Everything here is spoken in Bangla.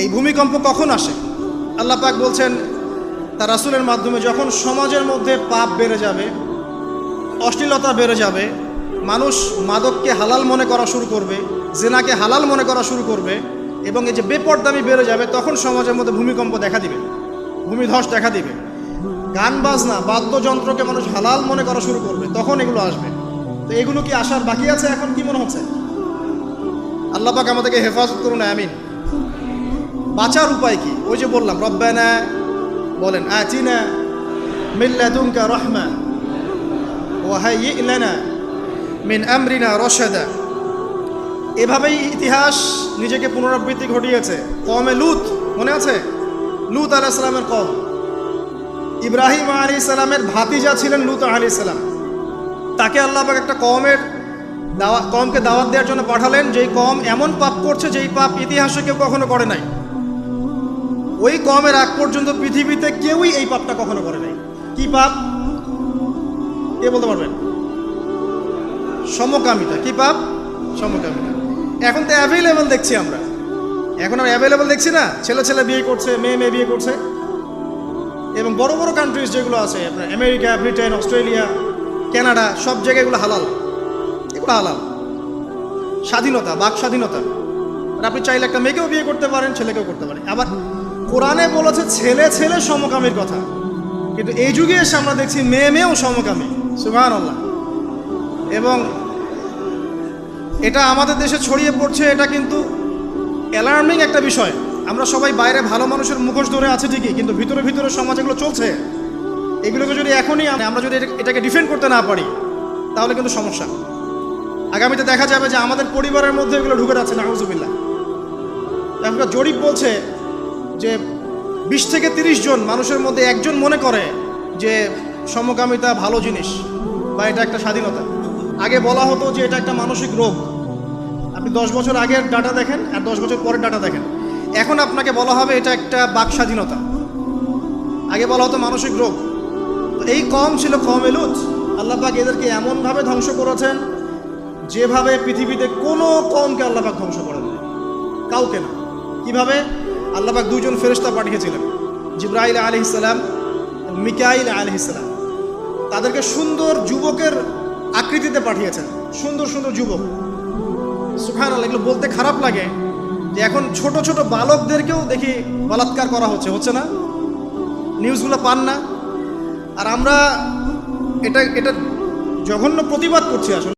এই ভূমিকম্প কখন আসে? আল্লাহ পাক বলছেন তার রাসূলের মাধ্যমে, যখন সমাজের মধ্যে পাপ বেড়ে যাবে, অশ্লীলতা বেড়ে যাবে, মানুষ মাদককে হালাল মনে করা শুরু করবে, জিনাকে হালাল মনে করা শুরু করবে, এবং এই যে বেপরদামি বেড়ে যাবে, তখন সমাজের মধ্যে ভূমিকম্প দেখা দিবে, ভূমিধস দেখা দিবে। গান বাজনা বাদ্যযন্ত্রকে মানুষ হালাল মনে করা শুরু করবে, তখন এগুলো আসবে। তো এগুলো কি আসার বাকি আছে এখন? কি মনে হচ্ছে? আল্লাহ পাক আমাদেরকে হেফাজত করুন, আমিন। বাঁচার উপায় কি? ওই যে বললাম, রব্বানা বলেন, আতিনা মিন লাদুনকা রাহমা ওয়া হাইয়্ লানা মিন আমরিনা রশাদা। এভাবেই ইতিহাস নিজেকে পুনরাবৃত্তি ঘটিয়েছে। কওমে লূত, মনে আছে? লূত আলাইহিস সালামের কওম, ইব্রাহিম আলাইহিস সালামের ভাতিজা ছিলেন লূত আলাইহিস সালাম। তাকে আল্লাহ পাক একটা কওমকে দাওয়াত দেওয়ার জন্য পাঠালেন, যেই কওম এমন পাপ করছে যেই পাপ ইতিহাসে কেউ কখনো করে নাই। ওই কওমের আগ পর্যন্ত পৃথিবীতে কেউই এই পাপটা কখনো করে নাই। কি পাপ? কে বলতে পারবেন? সমকামিতা। কি পাপ? সমকামিতা। এখন তো অ্যাভেলেবল দেখছি আমরা, এখন আর অ্যাভেলেবল দেখছি না। ছেলে ছেলে বিয়ে করছে, মেয়ে মেয়ে বিয়ে করছে। এবং বড় বড় কান্ট্রিজ যেগুলো আছে, আপনার আমেরিকা, ব্রিটেন, অস্ট্রেলিয়া, কানাডা, সব জায়গায় এগুলো হালাল। এগুলো হালাল। স্বাধীনতা, বাক স্বাধীনতা। আর আপনি চাইলে একটা মেয়েকেও বিয়ে করতে পারেন, ছেলেকেও করতে পারেন। আবার কোরআনে বলেছে ছেলে ছেলে সমকামীর কথা, কিন্তু এই যুগে এসে আমরা দেখছি মেয়ে মেয়েও সমকামী। সুবহানাল্লাহ। এবং এটা আমাদের দেশে ছড়িয়ে পড়ছে। এটা কিন্তু অ্যালার্মিং একটা বিষয়। আমরা সবাই বাইরে ভালো মানুষের মুখোশ ধরে আছে ঠিকই, কিন্তু ভিতরে ভিতরে সমাজ এগুলো চলছে। এগুলোকে যদি এখনই আমরা যদি এটাকে ডিফেন্ড করতে না পারি, তাহলে কিন্তু সমস্যা। আগামীতে দেখা যাবে যে আমাদের পরিবারের মধ্যে এগুলো ঢুকে যাচ্ছে, নাউযুবিল্লাহ। এখনকার জরিপ বলছে যে 20 থেকে 30 জন মানুষের মধ্যে একজন মনে করে যে সমকামিতা ভালো জিনিস বা এটা একটা স্বাধীনতা। আগে বলা হতো যে এটা একটা মানসিক রোগ। আপনি 10 বছর আগের ডাটা দেখেন আর 10 বছর পরের ডাটা দেখেন, এখন আপনাকে বলা হবে এটা একটা বাক স্বাধীনতা। আগে বলা হতো মানসিক রোগ। তো এই কওম ছিল কওমে লূত। আল্লাহ পাক এদেরকে এমনভাবে ধ্বংস করেছেন যেভাবে পৃথিবীতে কোনো কওমকে আল্লাহ পাক ধ্বংস করেন না, কাউকে না। কিভাবে? আল্লাহ পাক 2 জন ফেরেশতা পাঠিয়েছিলেন, জিবরাইল আলাইহিস সালাম, মিকাইল আলাইহিস সালাম। তাদেরকে সুন্দর যুবকের আকৃতিতে পাঠিয়েছেন, সুন্দর সুন্দর যুবক। সুবহানাল্লাহ। এগুলো বলতে খারাপ লাগে যে এখন ছোট ছোট বালকদেরকেও দেখি বলাৎকার করা হচ্ছে না? নিউজগুলো পান না? আর আমরা এটা জঘন্য প্রতিবাদ করছি আসলে।